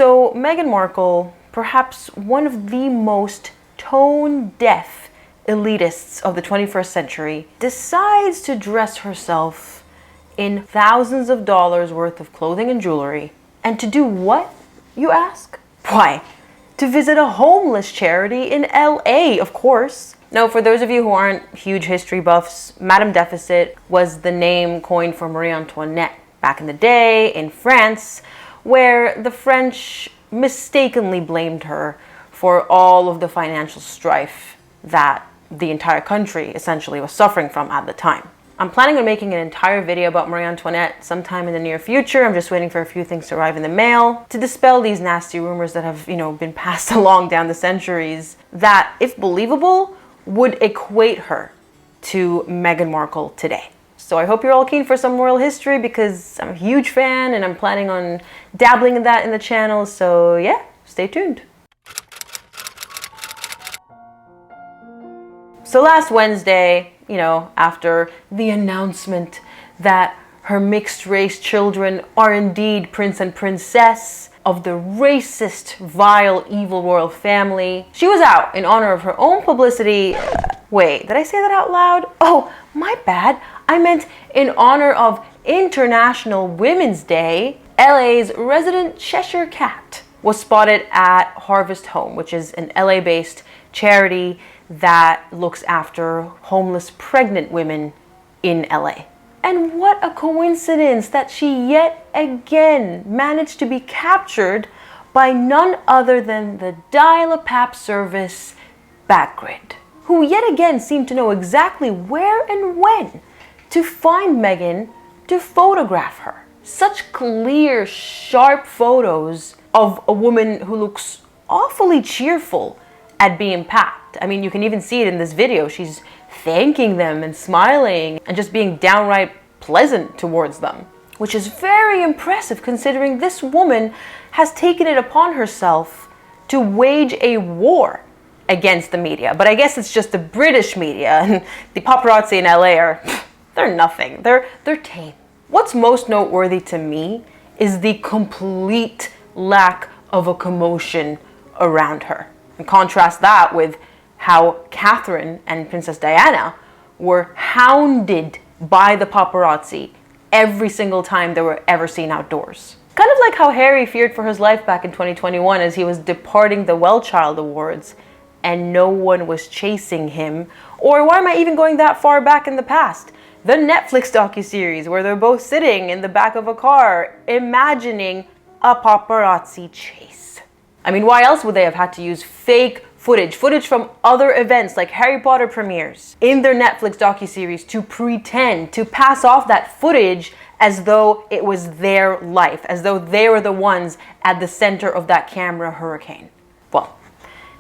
So Meghan Markle, perhaps one of the most tone-deaf elitists of the 21st century, decides to dress herself in thousands of dollars worth of clothing and jewelry. And to do what, you ask? Why, to visit a homeless charity in LA, of course. Now, for those of you who aren't huge history buffs, Madame Deficit was the name coined for Marie Antoinette back in the day in France, where the French mistakenly blamed her for all of the financial strife that the entire country essentially was suffering from at the time. I'm planning on making an entire video about Marie Antoinette sometime in the near future. I'm just waiting for a few things to arrive in the mail to dispel these nasty rumors that have, been passed along down the centuries that, if believable, would equate her to Meghan Markle today. So I hope you're all keen for some royal history, because I'm a huge fan and I'm planning on dabbling in that in the channel. So yeah, stay tuned. So last Wednesday, after the announcement that her mixed race children are indeed prince and princess of the racist, vile, evil royal family, she was out in honor of her own publicity. Wait, did I say that out loud? Oh, my bad. I meant in honor of International Women's Day. LA's resident Cheshire Cat was spotted at Harvest Home, which is an LA-based charity that looks after homeless pregnant women in LA. And what a coincidence that she yet again managed to be captured by none other than the dial-a-pap service Backgrid, who yet again seemed to know exactly where and when to find Meghan to photograph her. Such clear, sharp photos of a woman who looks awfully cheerful at being papped. I mean, you can even see it in this video. She's thanking them and smiling and just being downright pleasant towards them, which is very impressive considering this woman has taken it upon herself to wage a war against the media. But I guess it's just the British media, and the paparazzi in LA they're nothing. They're tame. What's most noteworthy to me is the complete lack of a commotion around her. And contrast that with how Catherine and Princess Diana were hounded by the paparazzi every single time they were ever seen outdoors. Kind of like how Harry feared for his life back in 2021 as he was departing the Well Child Awards and no one was chasing him. Or why am I even going that far back in the past? The Netflix docuseries where they're both sitting in the back of a car imagining a paparazzi chase. I mean, why else would they have had to use fake footage from other events like Harry Potter premieres in their Netflix docuseries to pretend to pass off that footage as though it was their life, as though they were the ones at the center of that camera hurricane? Well,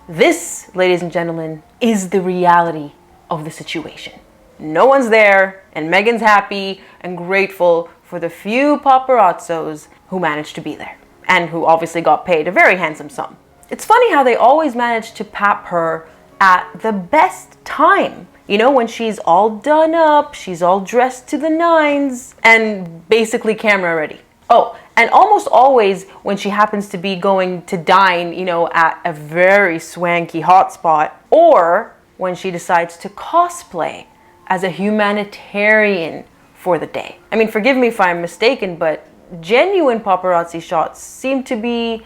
this, ladies and gentlemen, is the reality of the situation. No one's there, and Meghan's happy and grateful for the few paparazzos who managed to be there, and who obviously got paid a very handsome sum. It's funny how they always manage to pap her at the best time. When she's all done up, she's all dressed to the nines, and basically camera ready. Oh, and almost always when she happens to be going to dine, at a very swanky hotspot, or when she decides to cosplay as a humanitarian for the day. I mean, forgive me if I'm mistaken, but genuine paparazzi shots seem to be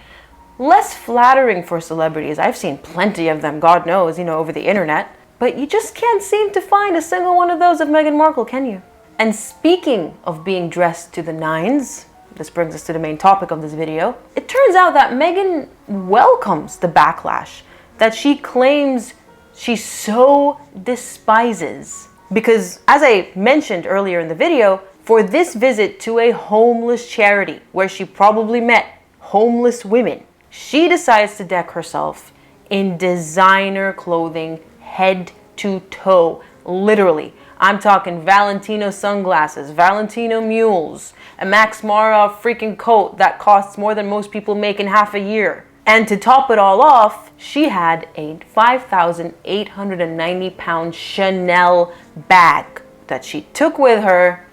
less flattering for celebrities. I've seen plenty of them, God knows, over the internet. But you just can't seem to find a single one of those of Meghan Markle, can you? And speaking of being dressed to the nines, this brings us to the main topic of this video. It turns out that Meghan welcomes the backlash that she claims she so despises. Because, as I mentioned earlier in the video, for this visit to a homeless charity where she probably met homeless women, she decides to deck herself in designer clothing head to toe. Literally. I'm talking Valentino sunglasses, Valentino mules, a Max Mara freaking coat that costs more than most people make in half a year. And to top it all off, she had a 5,890 pound Chanel bag that she took with her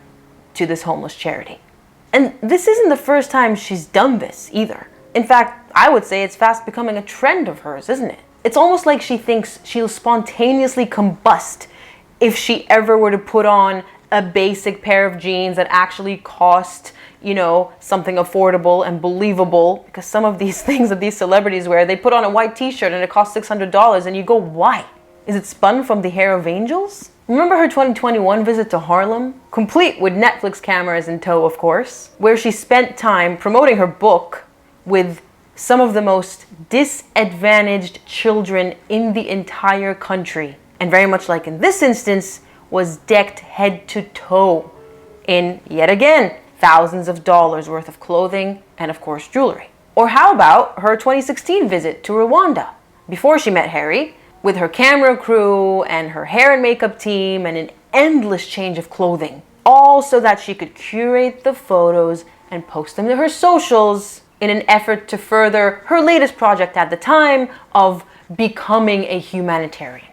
to this homeless charity. And this isn't the first time she's done this either. In fact, I would say it's fast becoming a trend of hers, isn't it? It's almost like she thinks she'll spontaneously combust if she ever were to put on a basic pair of jeans that actually cost, something affordable and believable. Because some of these things that these celebrities wear, they put on a white t-shirt and it costs $600 and you go, why? Is it spun from the hair of angels? Remember her 2021 visit to Harlem? Complete with Netflix cameras in tow, of course, where she spent time promoting her book with some of the most disadvantaged children in the entire country. And very much like in this instance, was decked head to toe in, yet again, thousands of dollars worth of clothing and of course jewelry. Or how about her 2016 visit to Rwanda before she met Harry, with her camera crew and her hair and makeup team and an endless change of clothing, all so that she could curate the photos and post them to her socials in an effort to further her latest project at the time of becoming a humanitarian.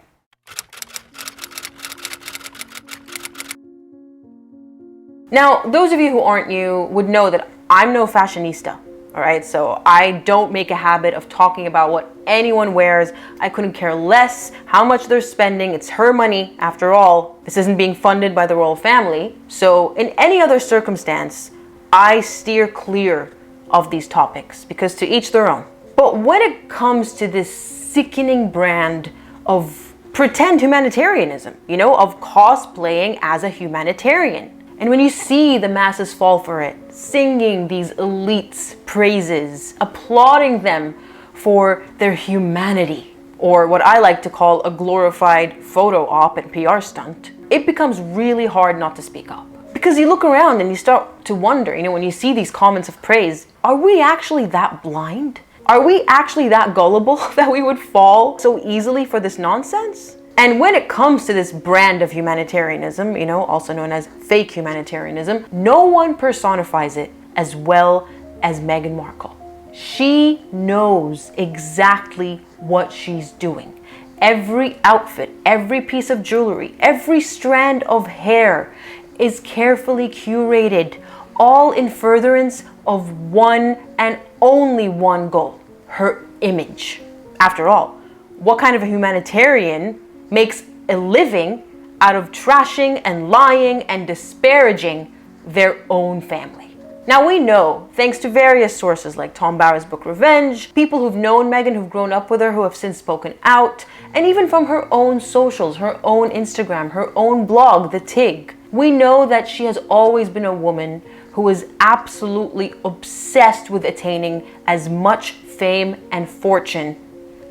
Now, those of you who aren't new would know that I'm no fashionista, all right? So I don't make a habit of talking about what anyone wears. I couldn't care less how much they're spending. It's her money, after all. This isn't being funded by the royal family. So in any other circumstance, I steer clear of these topics because to each their own. But when it comes to this sickening brand of pretend humanitarianism, of cosplaying as a humanitarian, and when you see the masses fall for it, singing these elites' praises, applauding them for their humanity, or what I like to call a glorified photo op and PR stunt, it becomes really hard not to speak up. Because you look around and you start to wonder, when you see these comments of praise, are we actually that blind? Are we actually that gullible that we would fall so easily for this nonsense? And when it comes to this brand of humanitarianism, also known as fake humanitarianism, no one personifies it as well as Meghan Markle. She knows exactly what she's doing. Every outfit, every piece of jewelry, every strand of hair is carefully curated, all in furtherance of one and only one goal: her image. After all, what kind of a humanitarian makes a living out of trashing and lying and disparaging their own family? Now we know, thanks to various sources like Tom Bauer's book Revenge, people who've known Meghan, who've grown up with her, who have since spoken out, and even from her own socials, her own Instagram, her own blog, The Tig, we know that she has always been a woman who is absolutely obsessed with attaining as much fame and fortune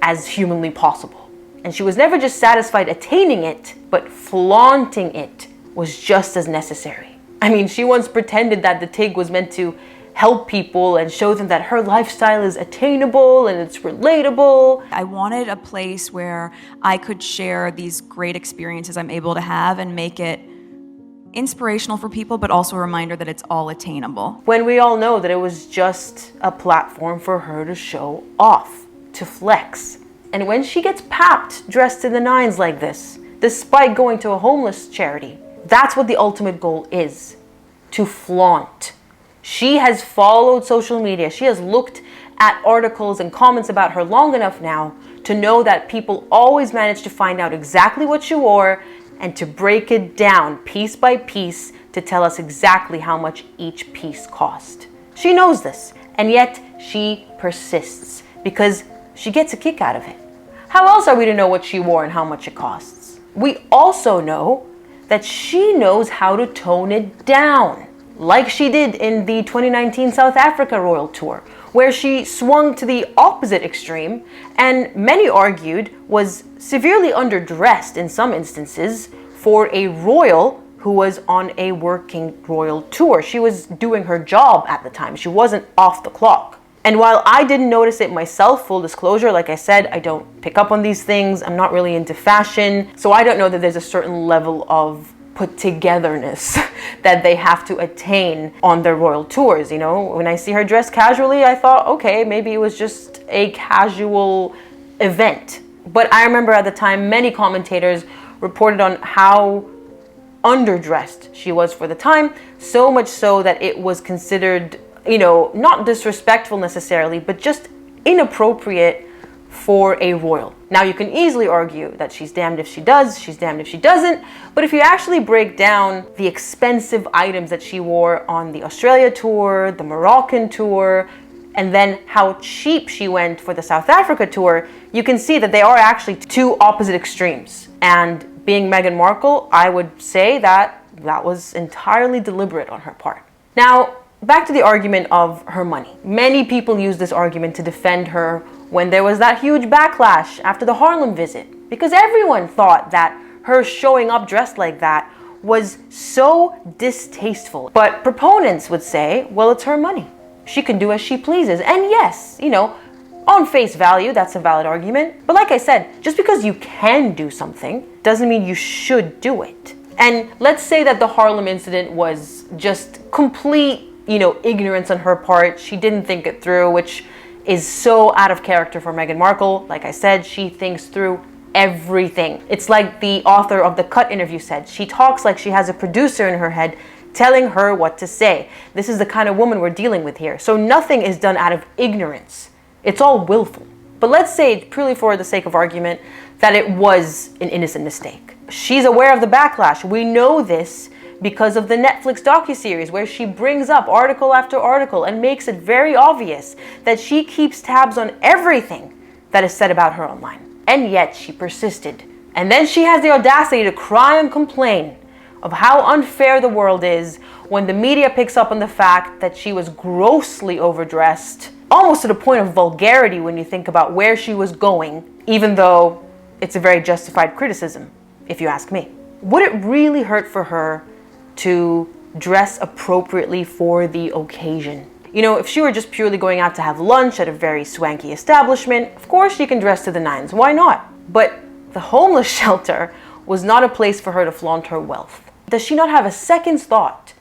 as humanly possible. And she was never just satisfied attaining it, but flaunting it was just as necessary. I mean, she once pretended that the Tig was meant to help people and show them that her lifestyle is attainable and it's relatable. I wanted a place where I could share these great experiences I'm able to have and make it inspirational for people, but also a reminder that it's all attainable. When we all know that it was just a platform for her to show off, to flex. And when she gets papped dressed in the nines like this, despite going to a homeless charity, that's what the ultimate goal is: to flaunt. She has followed social media. She has looked at articles and comments about her long enough now to know that people always manage to find out exactly what she wore and to break it down piece by piece to tell us exactly how much each piece cost. She knows this, and yet she persists because she gets a kick out of it. How else are we to know what she wore and how much it costs? We also know that she knows how to tone it down, like she did in the 2019 South Africa Royal Tour, where she swung to the opposite extreme and many argued was severely underdressed in some instances for a royal who was on a working royal tour. She was doing her job at the time. She wasn't off the clock. And while I didn't notice it myself, full disclosure, like I said, I don't pick up on these things. I'm not really into fashion. So I don't know that there's a certain level of put togetherness that they have to attain on their royal tours. When I see her dressed casually, I thought, okay, maybe it was just a casual event. But I remember at the time, many commentators reported on how underdressed she was for the time, so much so that it was considered, not disrespectful necessarily, but just inappropriate for a royal. Now, you can easily argue that she's damned if she does, she's damned if she doesn't, but if you actually break down the expensive items that she wore on the Australia tour, the Moroccan tour, and then how cheap she went for the South Africa tour, you can see that they are actually two opposite extremes. And being Meghan Markle, I would say that that was entirely deliberate on her part. Now, back to the argument of her money. Many people use this argument to defend her when there was that huge backlash after the Harlem visit, because everyone thought that her showing up dressed like that was so distasteful. But proponents would say, well, it's her money. She can do as she pleases. And yes, on face value, that's a valid argument. But like I said, just because you can do something doesn't mean you should do it. And let's say that the Harlem incident was just complete, ignorance on her part. She didn't think it through, which is so out of character for Meghan Markle. Like I said, she thinks through everything. It's like the author of the Cut interview said, she talks like she has a producer in her head telling her what to say. This is the kind of woman we're dealing with here. So nothing is done out of ignorance. It's all willful. But let's say, purely for the sake of argument, that it was an innocent mistake. She's aware of the backlash. We know this because of the Netflix docuseries, where she brings up article after article and makes it very obvious that she keeps tabs on everything that is said about her online. And yet she persisted. And then she has the audacity to cry and complain of how unfair the world is when the media picks up on the fact that she was grossly overdressed, almost to the point of vulgarity when you think about where she was going, even though it's a very justified criticism, if you ask me. Would it really hurt for her to dress appropriately for the occasion? If she were just purely going out to have lunch at a very swanky establishment, of course she can dress to the nines. Why not? But the homeless shelter was not a place for her to flaunt her wealth. Does she not have a second's thought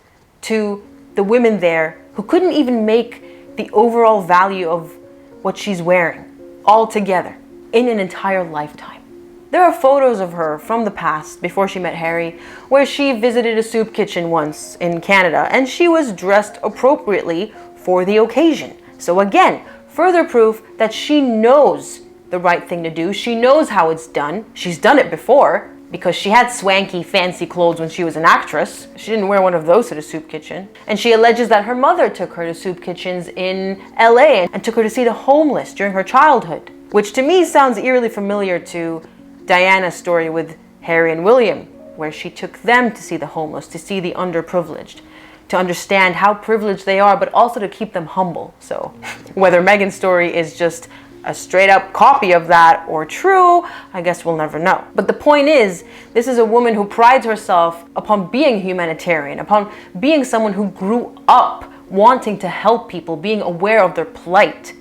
to the women there who couldn't even make the overall value of what she's wearing all together in an entire lifetime? There are photos of her from the past, before she met Harry, where she visited a soup kitchen once in Canada, and she was dressed appropriately for the occasion. So again, further proof that she knows the right thing to do. She knows how it's done. She's done it before, because she had swanky, fancy clothes when she was an actress. She didn't wear one of those to the soup kitchen. And she alleges that her mother took her to soup kitchens in LA and took her to see the homeless during her childhood, which to me sounds eerily familiar to Diana's story with Harry and William, where she took them to see the homeless, to see the underprivileged, to understand how privileged they are, but also to keep them humble. So whether Meghan's story is just a straight up copy of that or true, I guess we'll never know. But the point is, this is a woman who prides herself upon being humanitarian, upon being someone who grew up wanting to help people, being aware of their plight.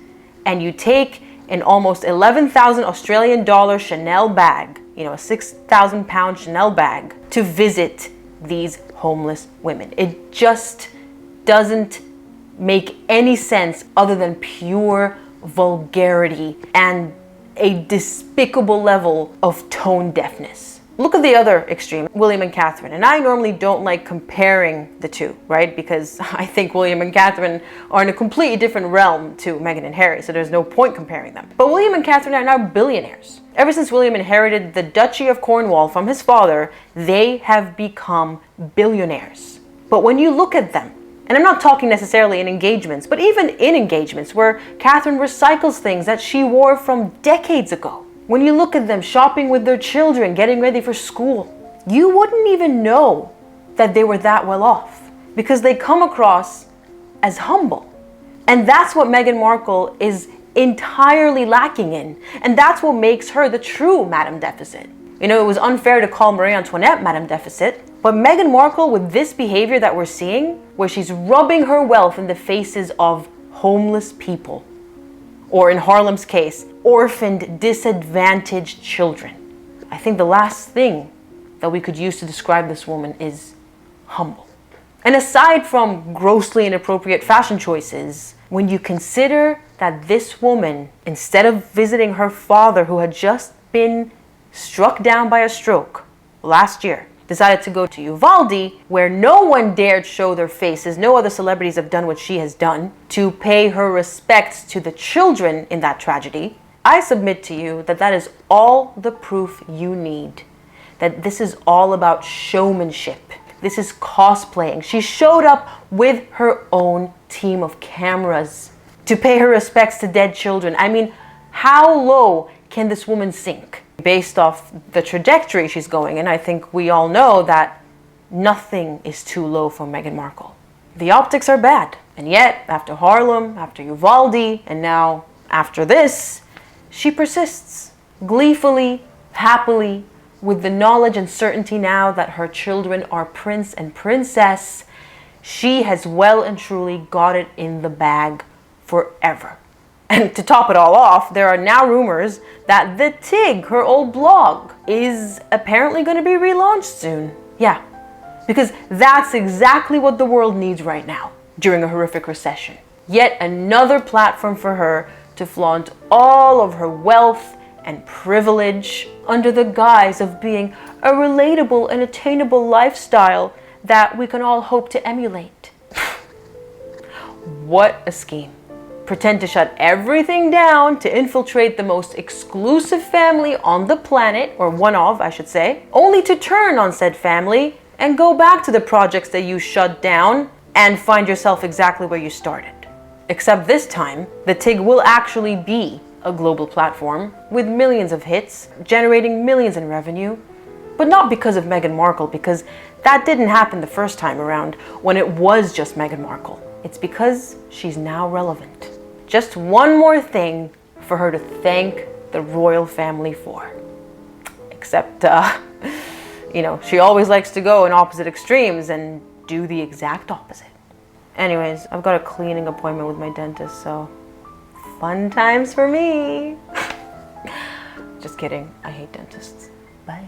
And you take an almost 11,000 Australian dollar Chanel bag, a 6,000 pound Chanel bag, to visit these homeless women. It just doesn't make any sense other than pure vulgarity and a despicable level of tone deafness. Look at the other extreme, William and Catherine. And I normally don't like comparing the two, right? Because I think William and Catherine are in a completely different realm to Meghan and Harry, so there's no point comparing them. But William and Catherine are now billionaires. Ever since William inherited the Duchy of Cornwall from his father, they have become billionaires. But when you look at them, and I'm not talking necessarily in engagements, but even in engagements where Catherine recycles things that she wore from decades ago. When you look at them shopping with their children, getting ready for school, you wouldn't even know that they were that well off because they come across as humble. And that's what Meghan Markle is entirely lacking in. And that's what makes her the true Madame Deficit. It was unfair to call Marie Antoinette Madame Deficit, but Meghan Markle, with this behavior that we're seeing, where she's rubbing her wealth in the faces of homeless people, or in Harlem's case, orphaned, disadvantaged children. I think the last thing that we could use to describe this woman is humble. And aside from grossly inappropriate fashion choices, when you consider that this woman, instead of visiting her father who had just been struck down by a stroke last year, decided to go to Uvalde, where no one dared show their faces, no other celebrities have done what she has done, to pay her respects to the children in that tragedy. I submit to you that that is all the proof you need. That this is all about showmanship. This is cosplaying. She showed up with her own team of cameras to pay her respects to dead children. I mean, how low can this woman sink? Based off the trajectory she's going in, I think we all know that nothing is too low for Meghan Markle. The optics are bad. And yet, after Harlem, after Uvalde, and now after this, she persists, gleefully, happily, with the knowledge and certainty now that her children are prince and princess. She has well and truly got it in the bag forever. And to top it all off, there are now rumors that the Tig, her old blog, is apparently going to be relaunched soon. Yeah, because that's exactly what the world needs right now during a horrific recession. Yet another platform for her to flaunt all of her wealth and privilege under the guise of being a relatable and attainable lifestyle that we can all hope to emulate. What a scheme. Pretend to shut everything down to infiltrate the most exclusive family on the planet, or one of, I should say, only to turn on said family and go back to the projects that you shut down and find yourself exactly where you started. Except this time, the Tig will actually be a global platform with millions of hits, generating millions in revenue, but not because of Meghan Markle, because that didn't happen the first time around when it was just Meghan Markle. It's because she's now relevant. Just one more thing for her to thank the royal family for. Except, she always likes to go in opposite extremes and do the exact opposite. Anyways, I've got a cleaning appointment with my dentist, so fun times for me. Just kidding. I hate dentists. Bye.